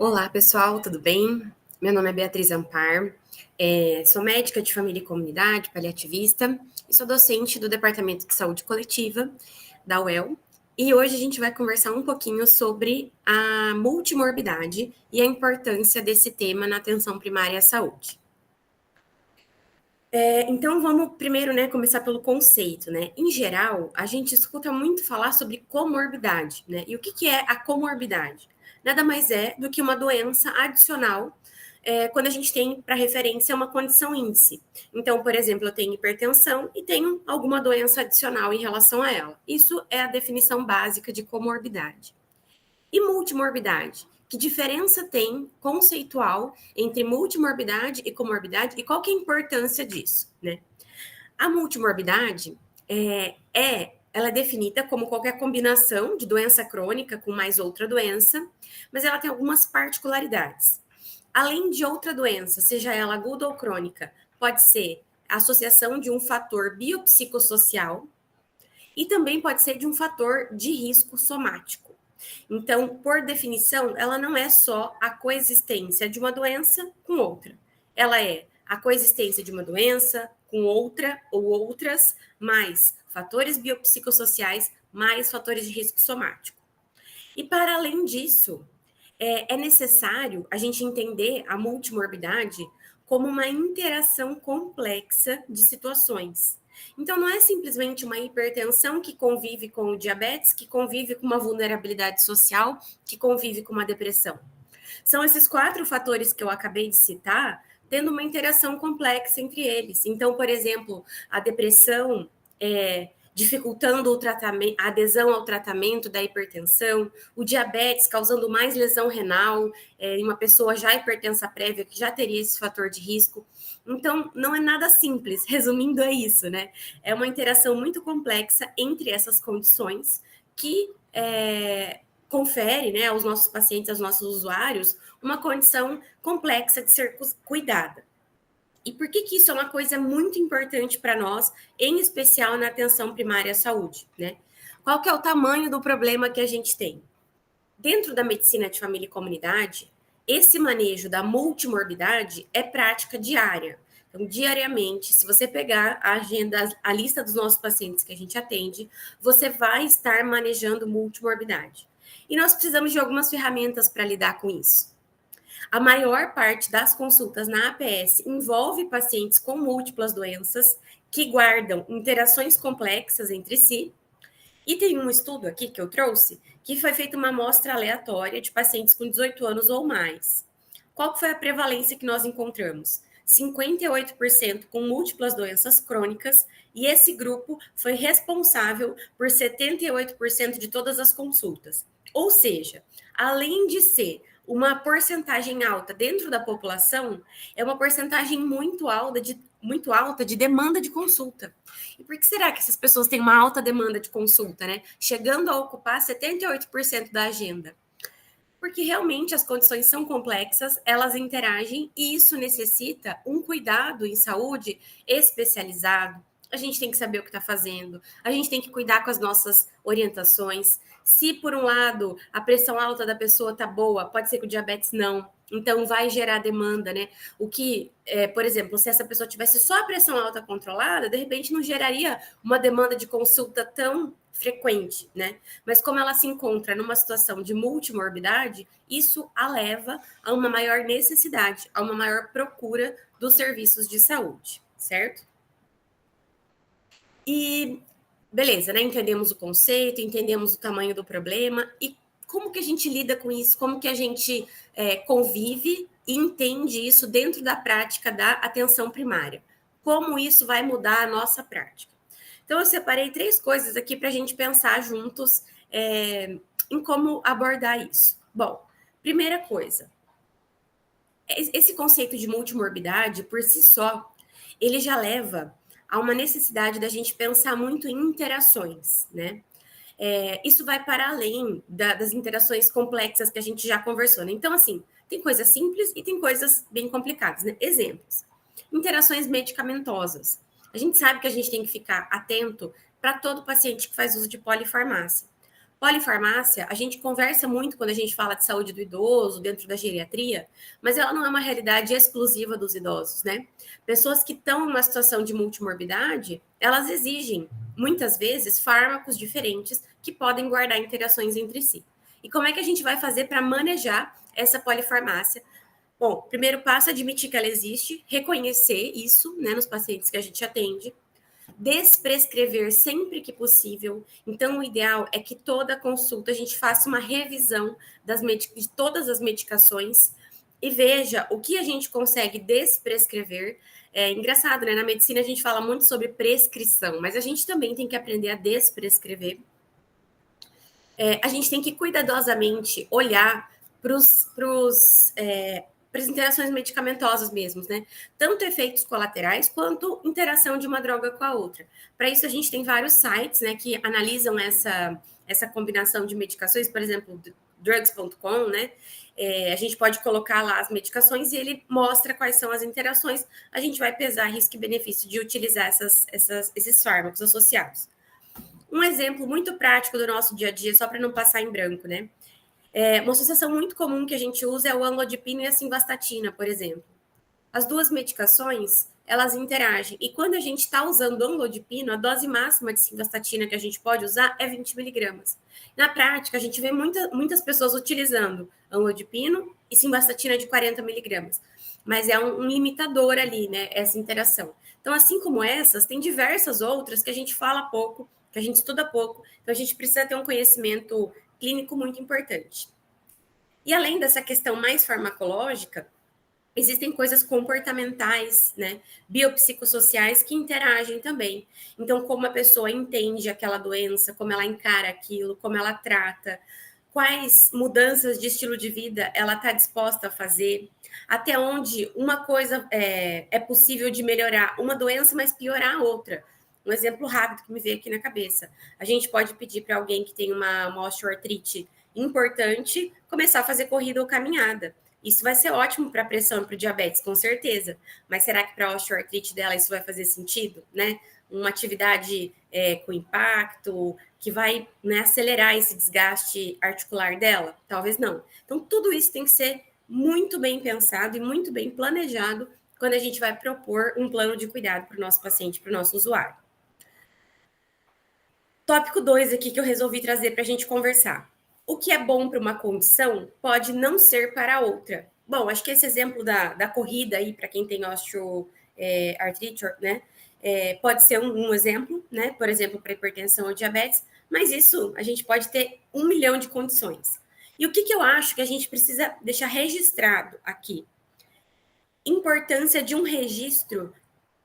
Olá, pessoal, tudo bem? Meu nome é Beatriz Ampar, sou médica de família e comunidade, paliativista, e sou docente do Departamento de Saúde Coletiva da UEL. E hoje a gente vai conversar um pouquinho sobre a multimorbidade e a importância desse tema na atenção primária à saúde. Então, vamos primeiro, começar pelo conceito, né? Em geral, a gente escuta muito falar sobre comorbidade, né? E o que é a comorbidade? Nada mais é do que uma doença adicional quando a gente tem para referência uma condição índice. Então, por exemplo, eu tenho hipertensão e tenho alguma doença adicional em relação a ela. Isso é a definição básica de comorbidade. E multimorbidade? Que diferença tem conceitual entre multimorbidade e comorbidade e qual que é a importância disso, né? A multimorbidade ela é definida como qualquer combinação de doença crônica com mais outra doença, mas ela tem algumas particularidades. Além de outra doença, seja ela aguda ou crônica, pode ser a associação de um fator biopsicossocial e também pode ser de um fator de risco somático. Então, por definição, ela não é só a coexistência de uma doença com outra. Ela é a coexistência de uma doença com outra ou outras, mais fatores biopsicossociais, mais fatores de risco somático. E para além disso, é necessário a gente entender a multimorbidade como uma interação complexa de situações. Então, não é simplesmente uma hipertensão que convive com o diabetes, que convive com uma vulnerabilidade social, que convive com uma depressão. São esses 4 fatores que eu acabei de citar, tendo uma interação complexa entre eles. Então, por exemplo, a depressão dificultando o tratamento, a adesão ao tratamento da hipertensão, o diabetes causando mais lesão renal em uma pessoa já hipertensa prévia, que já teria esse fator de risco. Então, não é nada simples, resumindo, é isso, né? É uma interação muito complexa entre essas condições que confere, né, aos nossos pacientes, aos nossos usuários, uma condição complexa de ser cuidada. E por que isso é uma coisa muito importante para nós, em especial na atenção primária à saúde, né? Qual que é o tamanho do problema que a gente tem? Dentro da medicina de família e comunidade, esse manejo da multimorbidade é prática diária. Então, diariamente, se você pegar a agenda, a lista dos nossos pacientes que a gente atende, você vai estar manejando multimorbidade. E nós precisamos de algumas ferramentas para lidar com isso. A maior parte das consultas na APS envolve pacientes com múltiplas doenças que guardam interações complexas entre si. E tem um estudo aqui que eu trouxe que foi feita uma amostra aleatória de pacientes com 18 anos ou mais. Qual foi a prevalência que nós encontramos? 58% com múltiplas doenças crônicas, e esse grupo foi responsável por 78% de todas as consultas. Ou seja, além de ser uma porcentagem alta dentro da população, é uma porcentagem muito alta de demanda de consulta. E por que será que essas pessoas têm uma alta demanda de consulta, né? Chegando a ocupar 78% da agenda? Porque realmente as condições são complexas, elas interagem e isso necessita um cuidado em saúde especializado. A gente tem que saber o que está fazendo, a gente tem que cuidar com as nossas orientações. Se, por um lado, a pressão alta da pessoa está boa, pode ser que o diabetes não. Então, vai gerar demanda, né? O que, por exemplo, se essa pessoa tivesse só a pressão alta controlada, de repente não geraria uma demanda de consulta tão frequente, né? Mas como ela se encontra numa situação de multimorbidade, isso a leva a uma maior necessidade, a uma maior procura dos serviços de saúde, certo? E beleza, né? Entendemos o conceito, entendemos o tamanho do problema e como que a gente lida com isso, como que a gente convive e entende isso dentro da prática da atenção primária. Como isso vai mudar a nossa prática. Então, eu separei 3 coisas aqui para a gente pensar juntos em como abordar isso. Bom, primeira coisa, esse conceito de multimorbidade, por si só, ele já leva a uma necessidade da gente pensar muito em interações, né? Isso vai para além das interações complexas que a gente já conversou, né? Então, assim, tem coisas simples e tem coisas bem complicadas, né? Exemplos. Interações medicamentosas. A gente sabe que a gente tem que ficar atento para todo paciente que faz uso de polifarmácia. Polifarmácia, a gente conversa muito quando a gente fala de saúde do idoso, dentro da geriatria, mas ela não é uma realidade exclusiva dos idosos, né? Pessoas que estão numa situação de multimorbidade, elas exigem, muitas vezes, fármacos diferentes que podem guardar interações entre si. E como é que a gente vai fazer para manejar essa polifarmácia? Bom, o primeiro passo é admitir que ela existe, reconhecer isso, né, nos pacientes que a gente atende, desprescrever sempre que possível. Então, o ideal é que toda consulta a gente faça uma revisão de todas as medicações e veja o que a gente consegue desprescrever. É engraçado, né? Na medicina a gente fala muito sobre prescrição, mas a gente também tem que aprender a desprescrever. A gente tem que cuidadosamente olhar para as interações medicamentosas mesmo, né? Tanto efeitos colaterais quanto interação de uma droga com a outra. Para isso, a gente tem vários sites, né, que analisam essa combinação de medicações, por exemplo, drugs.com, né? A gente pode colocar lá as medicações e ele mostra quais são as interações. A gente vai pesar risco e benefício de utilizar esses fármacos associados. Um exemplo muito prático do nosso dia a dia, só para não passar em branco, né? Uma associação muito comum que a gente usa é o amlodipino e a simvastatina, por exemplo. As duas medicações, elas interagem. E quando a gente está usando o amlodipino, a dose máxima de simvastatina que a gente pode usar é 20 miligramas. Na prática, a gente vê muitas pessoas utilizando amlodipino e simvastatina de 40 miligramas. Mas é um limitador ali, né, essa interação. Então, assim como essas, tem diversas outras que a gente fala pouco, que a gente estuda pouco. Então, a gente precisa ter um conhecimento clínico muito importante. E além dessa questão mais farmacológica, existem coisas comportamentais, né, biopsicossociais que interagem também. Então, como a pessoa entende aquela doença, como ela encara aquilo, como ela trata, quais mudanças de estilo de vida ela está disposta a fazer, até onde uma coisa é possível de melhorar uma doença, mas piorar a outra. Um exemplo rápido que me veio aqui na cabeça. A gente pode pedir para alguém que tem uma osteoartrite importante começar a fazer corrida ou caminhada. Isso vai ser ótimo para a pressão e para o diabetes, com certeza. Mas será que para a osteoartrite dela isso vai fazer sentido, né? Uma atividade com impacto, que vai, né, acelerar esse desgaste articular dela? Talvez não. Então, tudo isso tem que ser muito bem pensado e muito bem planejado quando a gente vai propor um plano de cuidado para o nosso paciente, para o nosso usuário. Tópico 2 aqui que eu resolvi trazer para a gente conversar. O que é bom para uma condição pode não ser para outra. Bom, acho que esse exemplo da corrida aí, para quem tem osteoartrite, né, pode ser um exemplo, né, por exemplo, para hipertensão ou diabetes, mas isso a gente pode ter 1 milhão de condições. E o que eu acho que a gente precisa deixar registrado aqui? Importância de um registro,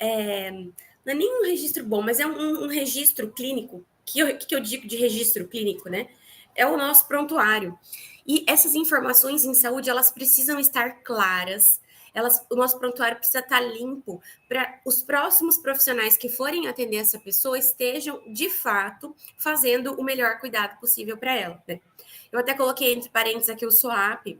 não é nem um registro bom, mas é um registro clínico. O que eu digo de registro clínico, né? É o nosso prontuário. E essas informações em saúde, elas precisam estar claras, o nosso prontuário precisa estar limpo para os próximos profissionais que forem atender essa pessoa estejam, de fato, fazendo o melhor cuidado possível para ela, né? Eu até coloquei entre parênteses aqui o SOAP,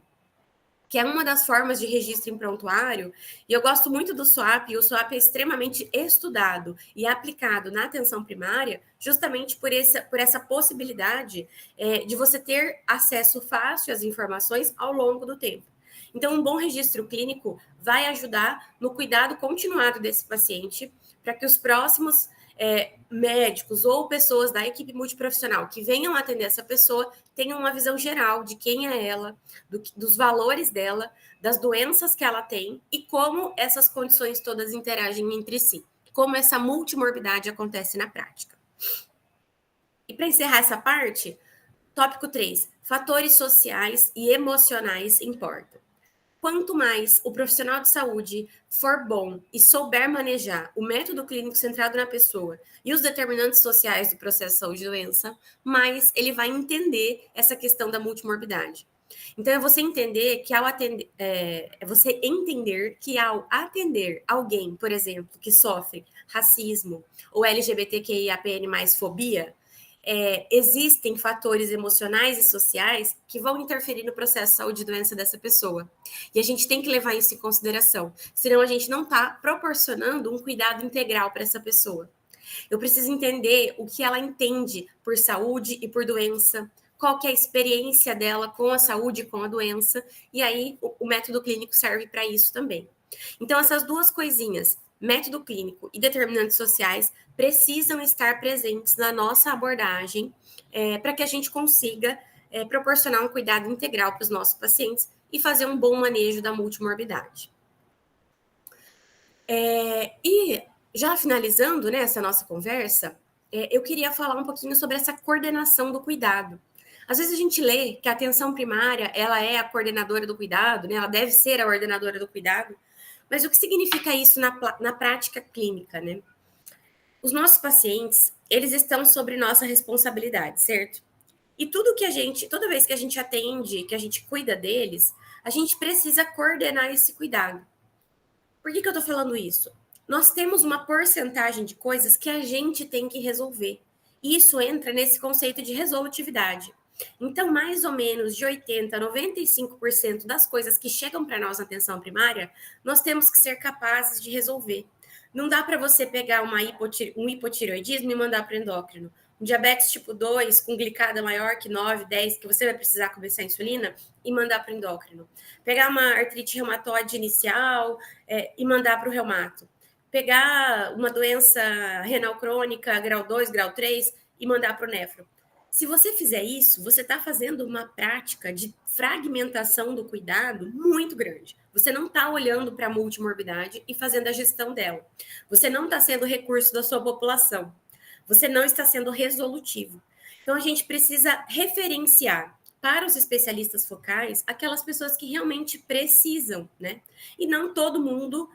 que é uma das formas de registro em prontuário, e eu gosto muito do SWAP, e o SWAP é extremamente estudado e aplicado na atenção primária, justamente por essa possibilidade de você ter acesso fácil às informações ao longo do tempo. Então, um bom registro clínico vai ajudar no cuidado continuado desse paciente, para que os próximos médicos ou pessoas da equipe multiprofissional que venham atender essa pessoa tenham uma visão geral de quem é ela, dos valores dela, das doenças que ela tem e como essas condições todas interagem entre si, como essa multimorbidade acontece na prática. E para encerrar essa parte, tópico 3, fatores sociais e emocionais importam. Quanto mais o profissional de saúde for bom e souber manejar o método clínico centrado na pessoa e os determinantes sociais do processo de saúde e doença, mais ele vai entender essa questão da multimorbidade. Então, é você entender que ao atender alguém, por exemplo, que sofre racismo ou LGBTQIAPN+ fobia, existem fatores emocionais e sociais que vão interferir no processo de saúde e doença dessa pessoa. E a gente tem que levar isso em consideração, senão a gente não está proporcionando um cuidado integral para essa pessoa. Eu preciso entender o que ela entende por saúde e por doença, qual que é a experiência dela com a saúde, com a doença, e aí o método clínico serve para isso também. Então, essas duas coisinhas, método clínico e determinantes sociais, precisam estar presentes na nossa abordagem para que a gente consiga proporcionar um cuidado integral para os nossos pacientes e fazer um bom manejo da multimorbidade. E já finalizando, né, essa nossa conversa, eu queria falar um pouquinho sobre essa coordenação do cuidado. Às vezes a gente lê que a atenção primária, ela é a coordenadora do cuidado, né, ela deve ser a ordenadora do cuidado, mas o que significa isso na prática clínica, né? Os nossos pacientes, eles estão sobre nossa responsabilidade, certo? E toda vez que a gente atende, que a gente cuida deles, a gente precisa coordenar esse cuidado. Por que eu tô falando isso? Nós temos uma porcentagem de coisas que a gente tem que resolver. E isso entra nesse conceito de resolutividade. Então, mais ou menos de 80% a 95% das coisas que chegam para nós na atenção primária, nós temos que ser capazes de resolver. Não dá para você pegar um hipotireoidismo e mandar para o endócrino. Um diabetes tipo 2 com glicada maior que 9, 10, que você vai precisar começar a insulina, e mandar para o endócrino. Pegar uma artrite reumatoide inicial e mandar para o reumato. Pegar uma doença renal crônica, grau 2, grau 3, e mandar para o nefro. Se você fizer isso, você está fazendo uma prática de fragmentação do cuidado muito grande. Você não está olhando para a multimorbidade e fazendo a gestão dela. Você não está sendo recurso da sua população. Você não está sendo resolutivo. Então, a gente precisa referenciar para os especialistas focais aquelas pessoas que realmente precisam, né? E não todo mundo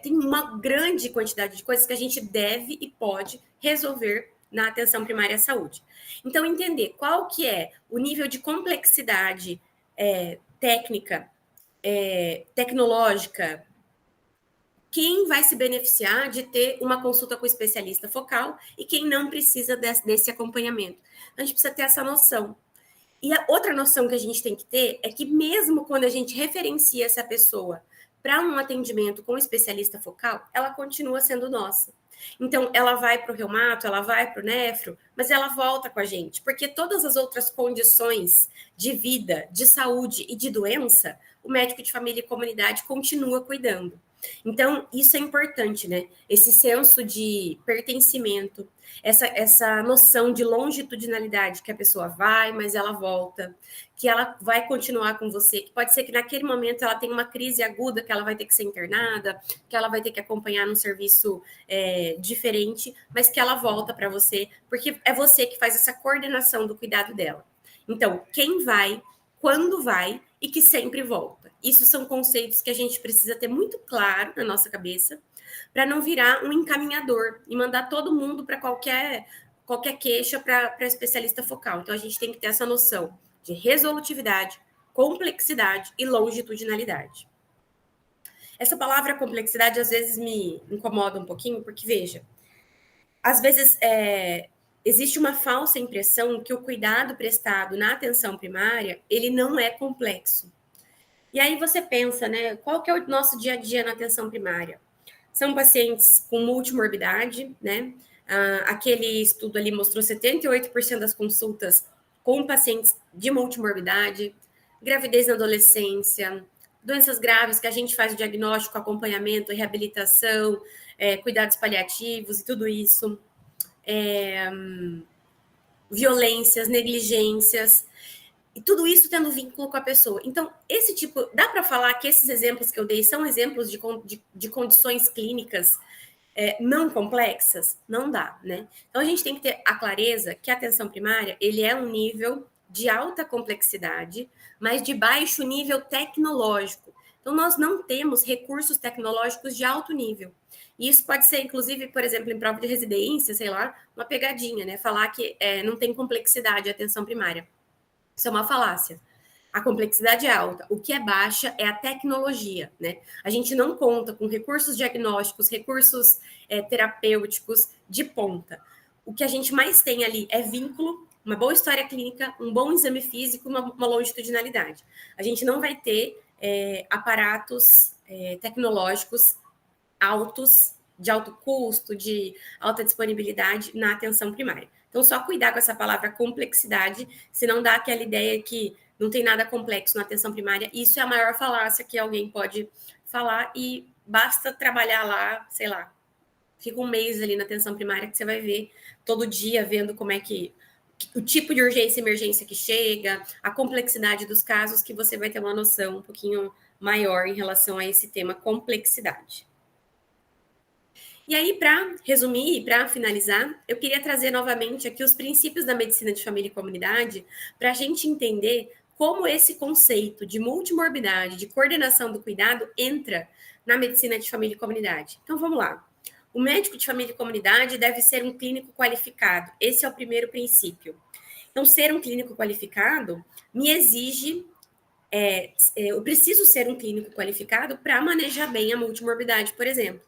tem uma grande quantidade de coisas que a gente deve e pode resolver na atenção primária à saúde. Então, entender qual que é o nível de complexidade técnica, tecnológica, quem vai se beneficiar de ter uma consulta com o especialista focal e quem não precisa desse acompanhamento. A gente precisa ter essa noção. E a outra noção que a gente tem que ter é que mesmo quando a gente referencia essa pessoa para um atendimento com o especialista focal, ela continua sendo nossa. Então, ela vai para o reumato, ela vai para o nefro, mas ela volta com a gente, porque todas as outras condições de vida, de saúde e de doença, o médico de família e comunidade continua cuidando. Então, isso é importante, né? Esse senso de pertencimento, essa noção de longitudinalidade, que a pessoa vai, mas ela volta, que ela vai continuar com você, que pode ser que naquele momento ela tenha uma crise aguda, que ela vai ter que ser internada, que ela vai ter que acompanhar num serviço diferente, mas que ela volta para você, porque é você que faz essa coordenação do cuidado dela. Então, quem vai, quando vai e que sempre volta. Isso são conceitos que a gente precisa ter muito claro na nossa cabeça, para não virar um encaminhador e mandar todo mundo para qualquer queixa para especialista focal. Então, a gente tem que ter essa noção de resolutividade, complexidade e longitudinalidade. Essa palavra complexidade, às vezes, me incomoda um pouquinho, porque, veja, às vezes existe uma falsa impressão que o cuidado prestado na atenção primária, ele não é complexo. E aí você pensa, né, qual que é o nosso dia a dia na atenção primária? São pacientes com multimorbidade, né? Aquele estudo ali mostrou 78% das consultas com pacientes de multimorbidade, gravidez na adolescência, doenças graves que a gente faz o diagnóstico, acompanhamento, reabilitação, cuidados paliativos e tudo isso, violências, negligências, e tudo isso tendo vínculo com a pessoa. Então, esse tipo, dá para falar que esses exemplos que eu dei são exemplos de condições clínicas não complexas? Não dá, né? Então, a gente tem que ter a clareza que a atenção primária, ele é um nível de alta complexidade, mas de baixo nível tecnológico. Então, nós não temos recursos tecnológicos de alto nível. E isso pode ser, inclusive, por exemplo, em prova de residência, sei lá, uma pegadinha, né? Falar que não tem complexidade a atenção primária. Isso é uma falácia. A complexidade é alta. O que é baixa é a tecnologia, né? A gente não conta com recursos diagnósticos, recursos terapêuticos de ponta. O que a gente mais tem ali é vínculo, uma boa história clínica, um bom exame físico, uma longitudinalidade. A gente não vai ter aparatos tecnológicos altos, de alto custo, de alta disponibilidade na atenção primária. Então, só cuidar com essa palavra complexidade, se não dá aquela ideia que não tem nada complexo na atenção primária. Isso é a maior falácia que alguém pode falar e basta trabalhar lá, sei lá, fica um mês ali na atenção primária que você vai ver todo dia, vendo como é que o tipo de urgência e emergência que chega, a complexidade dos casos, que você vai ter uma noção um pouquinho maior em relação a esse tema complexidade. E aí, para resumir e para finalizar, eu queria trazer novamente aqui os princípios da medicina de família e comunidade para a gente entender como esse conceito de multimorbidade, de coordenação do cuidado, entra na medicina de família e comunidade. Então, vamos lá. O médico de família e comunidade deve ser um clínico qualificado. Esse é o primeiro princípio. Então, ser um clínico qualificado me exige eu preciso ser um clínico qualificado para manejar bem a multimorbidade, por exemplo.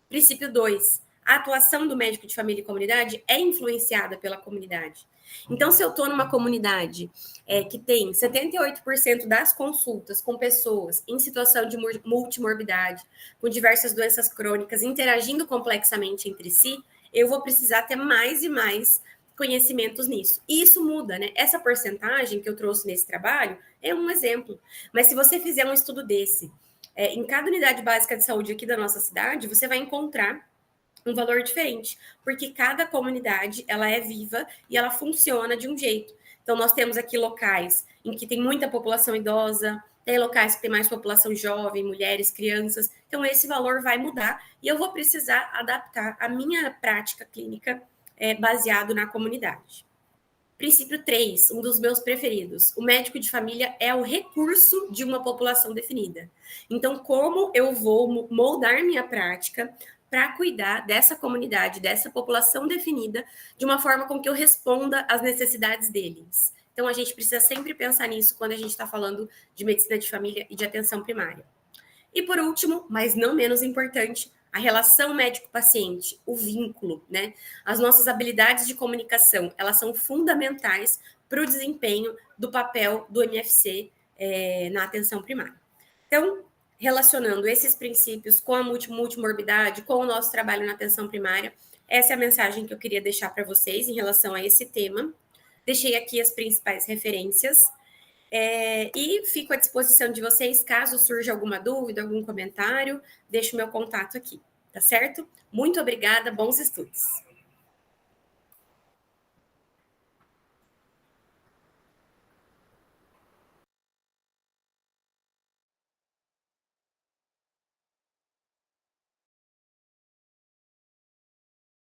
Princípio 2. A atuação do médico de família e comunidade é influenciada pela comunidade. Então, se eu estou numa comunidade que tem 78% das consultas com pessoas em situação de multimorbidade, com diversas doenças crônicas, interagindo complexamente entre si, eu vou precisar ter mais e mais conhecimentos nisso. E isso muda, né? Essa porcentagem que eu trouxe nesse trabalho é um exemplo. Mas se você fizer um estudo desse, em cada unidade básica de saúde aqui da nossa cidade, você vai encontrar um valor diferente, porque cada comunidade ela é viva e ela funciona de um jeito. Então, nós temos aqui locais em que tem muita população idosa, tem locais que tem mais população jovem, mulheres, crianças. Então, esse valor vai mudar e eu vou precisar adaptar a minha prática clínica baseado na comunidade. Princípio 3, um dos meus preferidos. O médico de família é o recurso de uma população definida. Então, como eu vou moldar minha prática para cuidar dessa comunidade, dessa população definida, de uma forma com que eu responda às necessidades deles. Então, a gente precisa sempre pensar nisso quando a gente está falando de medicina de família e de atenção primária. E por último, mas não menos importante, a relação médico-paciente, o vínculo, né? As nossas habilidades de comunicação, elas são fundamentais para o desempenho do papel do MFC na atenção primária. Então, relacionando esses princípios com a multimorbidade, com o nosso trabalho na atenção primária, essa é a mensagem que eu queria deixar para vocês em relação a esse tema. Deixei aqui as principais referências. E fico à disposição de vocês, caso surja alguma dúvida, algum comentário, deixo o meu contato aqui, tá certo? Muito obrigada, bons estudos!